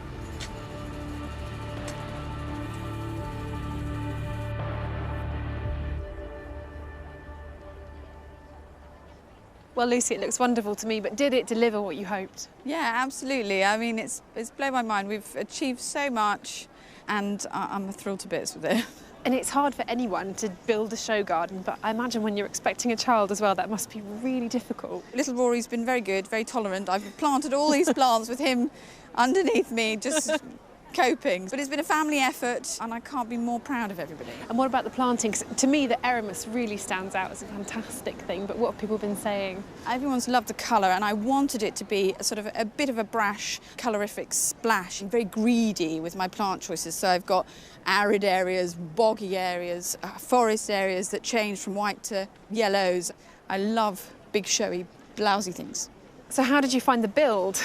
[SPEAKER 4] Well, Lucy, it looks wonderful to me, but did it deliver what you hoped?
[SPEAKER 14] Yeah, absolutely. I mean, it's blown my mind. We've achieved so much, and I'm thrilled to bits with it.
[SPEAKER 4] And it's hard for anyone to build a show garden, but I imagine when you're expecting a child as well, that must be really difficult.
[SPEAKER 14] Little Rory's been very good, very tolerant. I've planted all these plants with him underneath me, just coping. But it's been a family effort, and I can't be more proud of everybody.
[SPEAKER 4] And what about the planting? 'Cause to me, the Eramus really stands out as a fantastic thing, but what have people been saying?
[SPEAKER 14] Everyone's loved the colour, and I wanted it to be a sort of a bit of a brash, colorific splash, and very greedy with my plant choices. So I've got arid areas, boggy areas, forest areas that change from white to yellows. I love big, showy, blousy things.
[SPEAKER 4] So how did you find the build?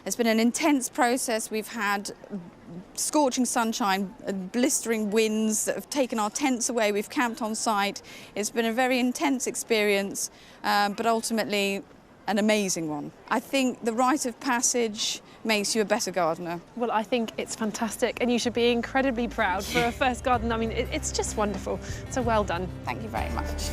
[SPEAKER 14] It's been an intense process. We've had scorching sunshine, blistering winds that have taken our tents away. We've camped on site. It's been a very intense experience, but ultimately an amazing one. I think the rite of passage makes you a better gardener.
[SPEAKER 4] Well, I think it's fantastic, and you should be incredibly proud for a first garden. I mean, it's just wonderful. So well done.
[SPEAKER 14] Thank you very much.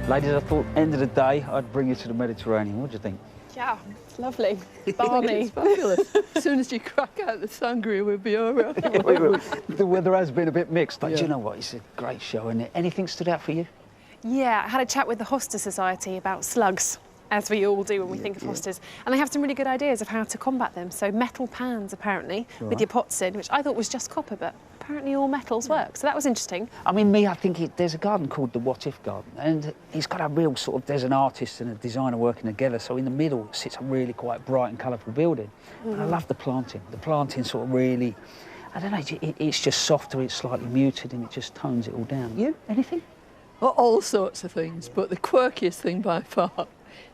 [SPEAKER 6] Ladies, I thought end of the day I'd bring you to the Mediterranean. What do you think?
[SPEAKER 4] Yeah, it's lovely. Balmy.
[SPEAKER 3] It's fabulous. As soon as you crack out the sangria, we'll be all right.
[SPEAKER 6] The weather has been a bit mixed, but do you know what? It's a great show, isn't it? Anything stood out for you?
[SPEAKER 4] Yeah, I had a chat with the Hoster Society about slugs, as we all do when we think of hostas, and they have some really good ideas of how to combat them. So metal pans, apparently, with your pots in, which I thought was just copper, but apparently all metals work, so that was interesting.
[SPEAKER 6] I think there's a garden called the What If Garden, and it's got a real sort of, there's an artist and a designer working together, so in the middle sits a really quite bright and colourful building. And I love the planting. The planting sort of really, I don't know, it's just softer, it's slightly muted, and it just tones it all down. You, anything?
[SPEAKER 3] Well, all sorts of things, but the quirkiest thing by far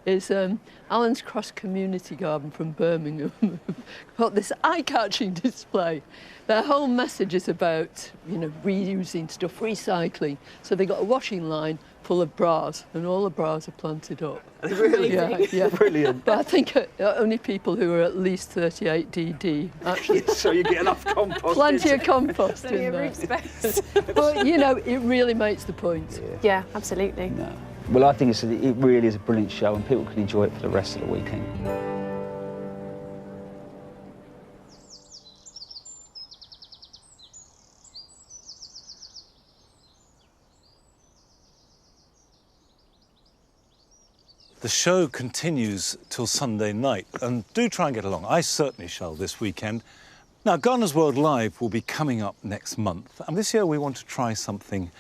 [SPEAKER 3] is Alan's Cross Community Garden from Birmingham. Got this eye-catching display. Their whole message is about, reusing stuff, recycling. So they got a washing line full of bras, and all the bras are planted up.
[SPEAKER 6] Really?
[SPEAKER 3] Yeah.
[SPEAKER 6] Brilliant.
[SPEAKER 3] But I think only people who are at least 38 DD actually.
[SPEAKER 6] So you get enough compost.
[SPEAKER 3] Plenty of compost
[SPEAKER 4] Plenty
[SPEAKER 3] in
[SPEAKER 4] of
[SPEAKER 3] there.
[SPEAKER 4] root space.
[SPEAKER 3] But, it really makes the point.
[SPEAKER 4] Yeah, absolutely.
[SPEAKER 6] No. Well, I think it really is a brilliant show, and people can enjoy it for the rest of the weekend.
[SPEAKER 1] The show continues till Sunday night, and do try and get along. I certainly shall this weekend. Now, Gardeners World Live will be coming up next month, and this year we want to try something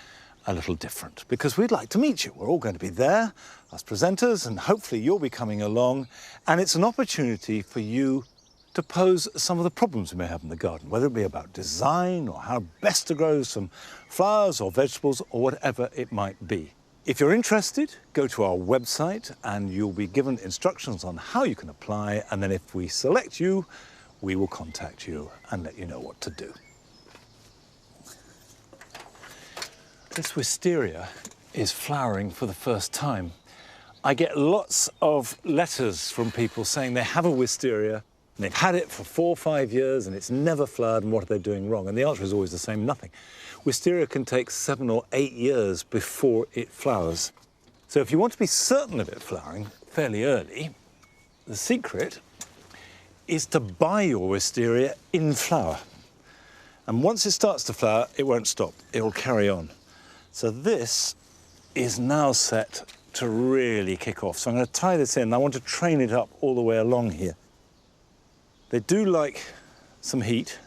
[SPEAKER 1] a little different, because we'd like to meet you. We're all going to be there, us presenters, and hopefully you'll be coming along, and it's an opportunity for you to pose some of the problems we may have in the garden, whether it be about design or how best to grow some flowers or vegetables or whatever it might be. If you're interested, go to our website and you'll be given instructions on how you can apply, and then if we select you, we will contact you and let you know what to do. This wisteria is flowering for the first time. I get lots of letters from people saying they have a wisteria, and they've had it for 4 or 5 years and it's never flowered, and what are they doing wrong? And the answer is always the same: nothing. Wisteria can take 7 or 8 years before it flowers. So if you want to be certain of it flowering fairly early, the secret is to buy your wisteria in flower. And once it starts to flower, it won't stop, it'll carry on. So this is now set to really kick off. So I'm going to tie this in, and I want to train it up all the way along here. They do like some heat,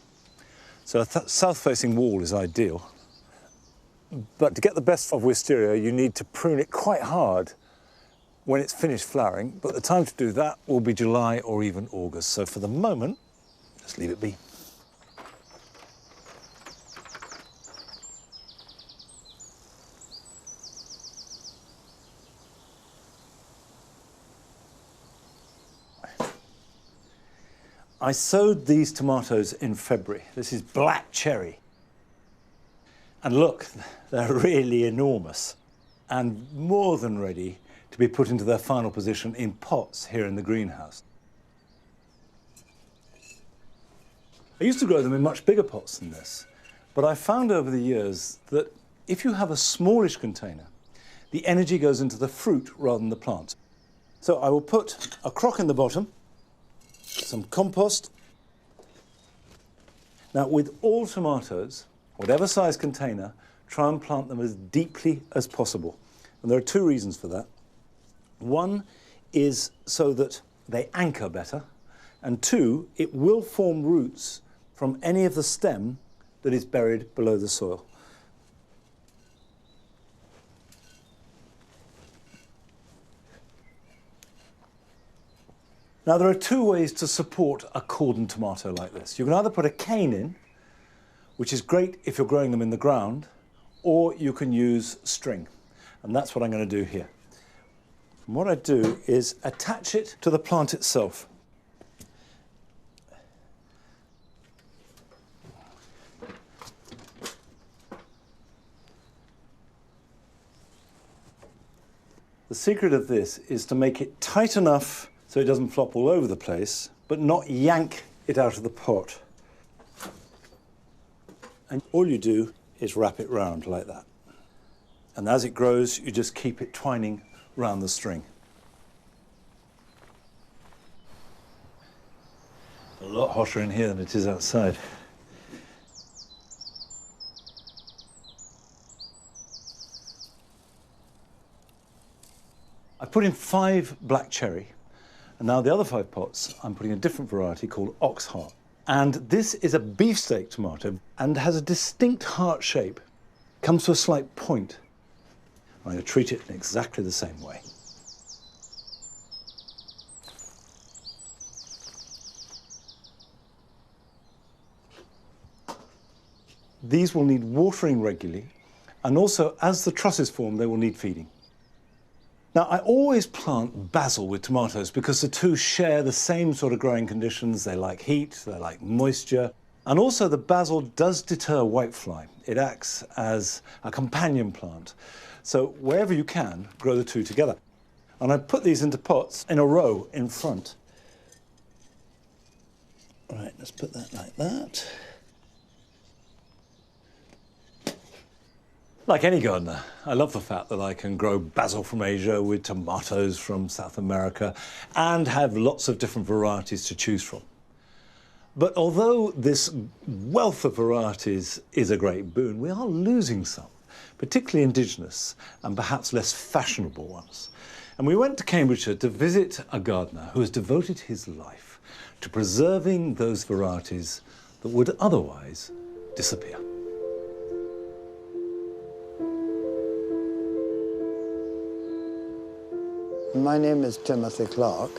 [SPEAKER 1] so a south-facing wall is ideal. But to get the best of wisteria, you need to prune it quite hard when it's finished flowering, but the time to do that will be July or even August. So for the moment, just leave it be. I sowed these tomatoes in February. This is black cherry. And look, they're really enormous and more than ready to be put into their final position in pots here in the greenhouse. I used to grow them in much bigger pots than this, but I found over the years that if you have a smallish container, the energy goes into the fruit rather than the plants. So I will put a crock in the bottom, some compost. Now, with all tomatoes, whatever size container, try and plant them as deeply as possible. And there are 2 reasons for that. One is so that they anchor better, and 2, it will form roots from any of the stem that is buried below the soil. Now, there are 2 ways to support a cordon tomato like this. You can either put a cane in, which is great if you're growing them in the ground, or you can use string. And that's what I'm going to do here. And what I do is attach it to the plant itself. The secret of this is to make it tight enough so it doesn't flop all over the place, but not yank it out of the pot. And all you do is wrap it round like that. And as it grows, you just keep it twining round the string. A lot hotter in here than it is outside. I put in 5 black cherry. And now the other 5 pots, I'm putting a different variety called ox heart. And this is a beefsteak tomato and has a distinct heart shape. Comes to a slight point. I'm going to treat it in exactly the same way. These will need watering regularly, and also as the trusses form, they will need feeding. Now, I always plant basil with tomatoes because the 2 share the same sort of growing conditions. They like heat, they like moisture, and also the basil does deter whitefly. It acts as a companion plant. So wherever you can, grow the 2 together. And I put these into pots in a row in front. Right, let's put that like that. Like any gardener, I love the fact that I can grow basil from Asia with tomatoes from South America and have lots of different varieties to choose from. But although this wealth of varieties is a great boon, we are losing some, particularly indigenous and perhaps less fashionable ones. And we went to Cambridgeshire to visit a gardener who has devoted his life to preserving those varieties that would otherwise disappear.
[SPEAKER 16] My name is Timothy Clark,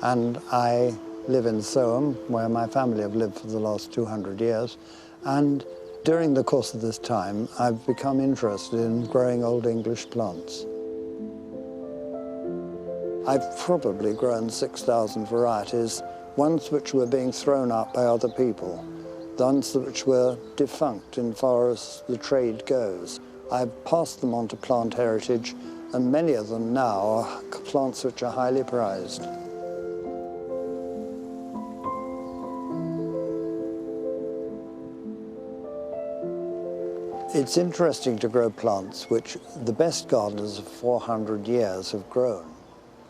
[SPEAKER 16] and I live in Soham, where my family have lived for the last 200 years. And during the course of this time, I've become interested in growing Old English plants. I've probably grown 6,000 varieties, ones which were being thrown out by other people, ones which were defunct in far as the trade goes. I've passed them on to plant heritage, and many of them now are plants which are highly prized. It's interesting to grow plants which the best gardeners of 400 years have grown.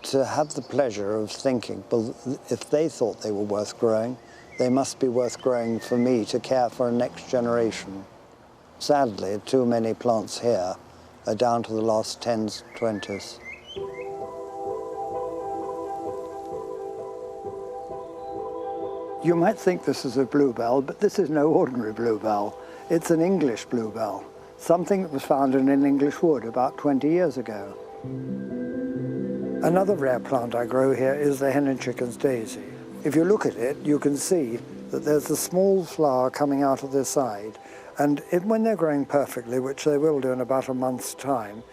[SPEAKER 16] To have the pleasure of thinking, well, if they thought they were worth growing, they must be worth growing for me to care for a next generation. Sadly, too many plants here are down to the last 10s, 20s. You might think this is a bluebell, but this is no ordinary bluebell. It's an English bluebell, something that was found in an English wood about 20 years ago. Another rare plant I grow here is the hen and chicken's daisy. If you look at it, you can see that there's a small flower coming out of the side, and when they're growing perfectly, which they will do in about a month's time,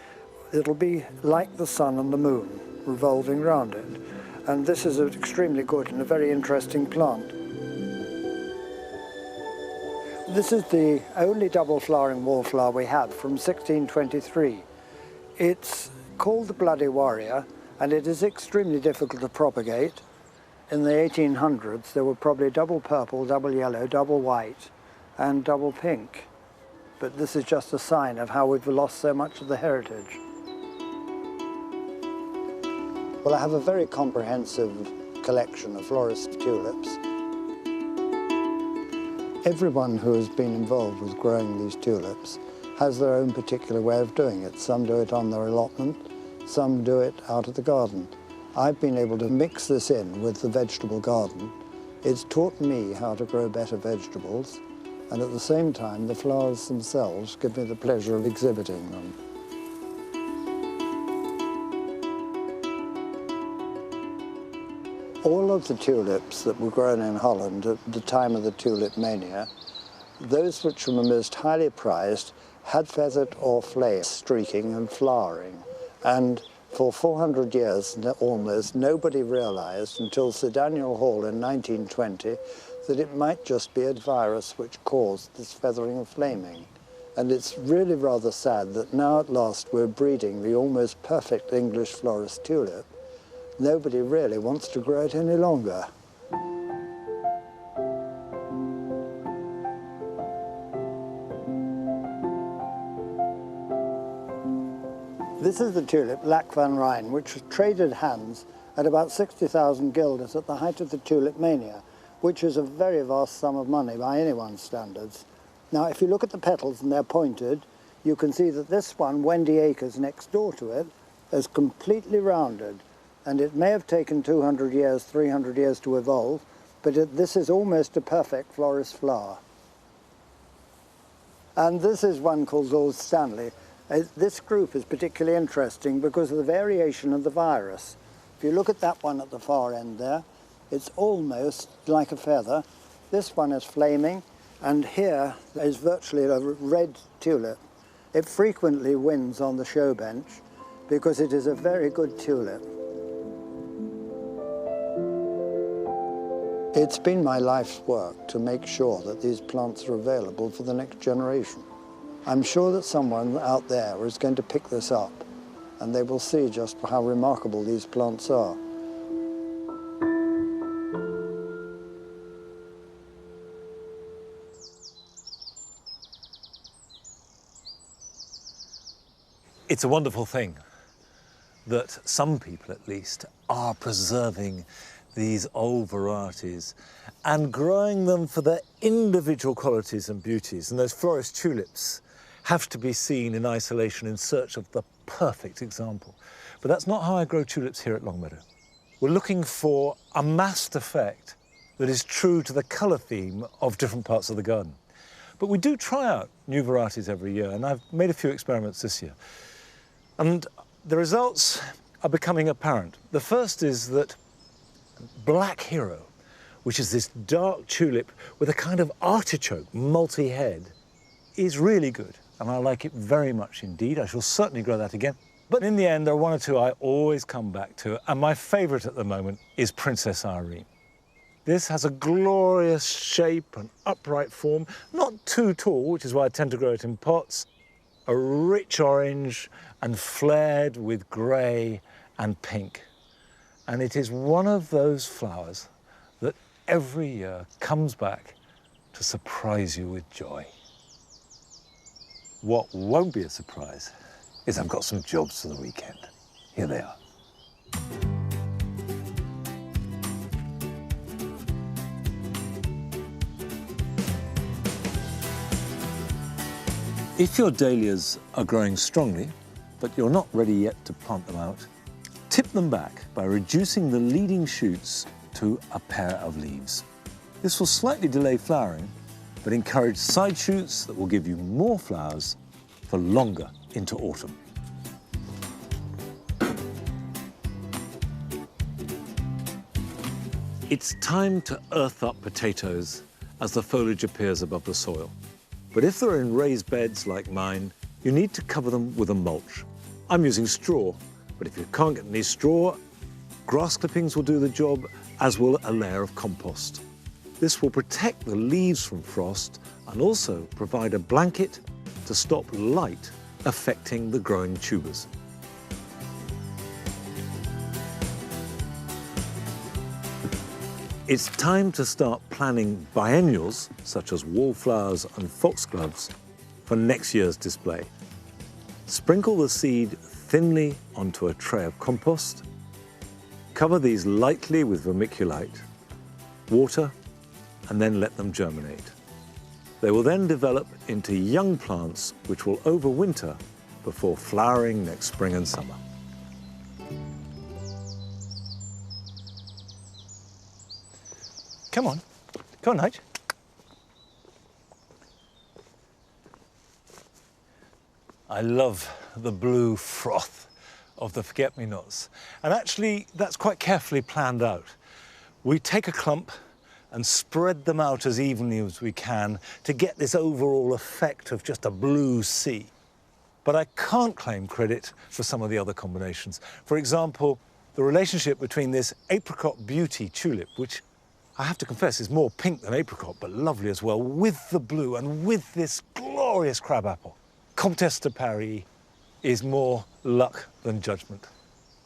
[SPEAKER 16] it'll be like the sun and the moon revolving round it. And this is extremely good and a very interesting plant. This is the only double flowering wallflower we have from 1623. It's called the Bloody Warrior, and it is extremely difficult to propagate. In the 1800s, there were probably double purple, double yellow, double white, and double pink. But this is just a sign of how we've lost so much of the heritage. Well, I have a very comprehensive collection of florist tulips. Everyone who has been involved with growing these tulips has their own particular way of doing it. Some do it on their allotment, some do it out of the garden. I've been able to mix this in with the vegetable garden. It's taught me how to grow better vegetables, and at the same time, the flowers themselves give me the pleasure of exhibiting them. All of the tulips that were grown in Holland at the time of the tulip mania, those which were most highly prized had feathered or flame streaking and flowering. And for 400 years, almost, nobody realized until Sir Daniel Hall in 1920 that it might just be a virus which caused this feathering and flaming. And it's really rather sad that now at last we're breeding the almost perfect English florist tulip. Nobody really wants to grow it any longer. This is the tulip, Lac van Rijn, which traded hands at about 60,000 guilders at the height of the tulip mania, which is a very vast sum of money by anyone's standards. Now, if you look at the petals and they're pointed, you can see that this one, Wendy Acres next door to it, is completely rounded. And it may have taken 200 years, 300 years to evolve, but this is almost a perfect florist flower. And this is one called Lord Stanley. This group is particularly interesting because of the variation of the virus. If you look at that one at the far end there, it's almost like a feather. This one is flaming, and here is virtually a red tulip. It frequently wins on the show bench because it is a very good tulip. It's been my life's work to make sure that these plants are available for the next generation. I'm sure that someone out there is going to pick this up, and they will see just how remarkable these plants are.
[SPEAKER 1] It's a wonderful thing that some people, at least, are preserving these old varieties and growing them for their individual qualities and beauties. And those florist tulips have to be seen in isolation in search of the perfect example. But that's not how I grow tulips here at Longmeadow. We're looking for a massed effect that is true to the colour theme of different parts of the garden. But we do try out new varieties every year, and I've made a few experiments this year. And the results are becoming apparent. The first is that Black Hero, which is this dark tulip with a kind of artichoke multi-head, is really good, and I like it very much indeed. I shall certainly grow that again. But in the end, there are one or two I always come back to, and my favourite at the moment is Princess Irene. This has a glorious shape and upright form, not too tall, which is why I tend to grow it in pots, a rich orange and flared with grey and pink. And it is one of those flowers that every year comes back to surprise you with joy. What won't be a surprise is I've got some jobs for the weekend. Here they are. If your dahlias are growing strongly, but you're not ready yet to plant them out, tip them back by reducing the leading shoots to a pair of leaves. This will slightly delay flowering, but encourage side shoots that will give you more flowers for longer into autumn. It's time to earth up potatoes as the foliage appears above the soil. But if they're in raised beds like mine, you need to cover them with a mulch. I'm using straw, but if you can't get any straw, grass clippings will do the job, as will a layer of compost. This will protect the leaves from frost and also provide a blanket to stop light affecting the growing tubers. It's time to start planning biennials, such as wallflowers and foxgloves, for next year's display. Sprinkle the seed thinly onto a tray of compost, cover these lightly with vermiculite, water, and then let them germinate. They will then develop into young plants which will overwinter before flowering next spring and summer. Come on, Nige. I love the blue froth of the forget-me-nots. And actually, that's quite carefully planned out. We take a clump and spread them out as evenly as we can to get this overall effect of just a blue sea. But I can't claim credit for some of the other combinations. For example, the relationship between this Apricot Beauty tulip, which I have to confess is more pink than apricot, but lovely as well, with the blue and with this glorious crabapple. Comtesse de Paris is more luck than judgment.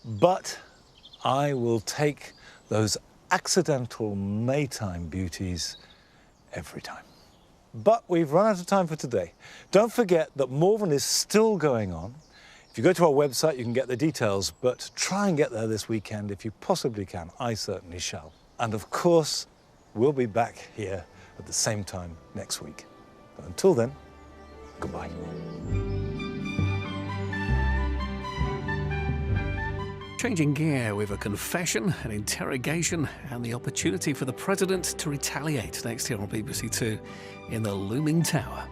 [SPEAKER 1] But I will take those accidental Maytime beauties every time. But we've run out of time for today. Don't forget that Morven is still going on. If you go to our website, you can get the details, but try and get there this weekend if you possibly can. I certainly shall. And of course, we'll be back here at the same time next week. But until then, goodbye.
[SPEAKER 17] Changing gear with a confession, an interrogation, and the opportunity for the President to retaliate next here on BBC Two in the looming tower.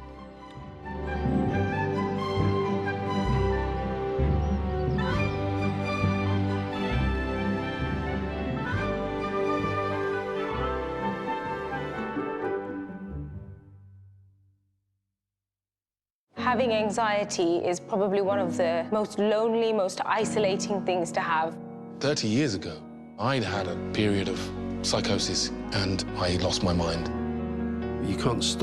[SPEAKER 18] Having anxiety is probably one of the most lonely, most isolating things to have.
[SPEAKER 19] 30 years ago, I'd had a period of psychosis and I lost my mind.
[SPEAKER 17] You can't stop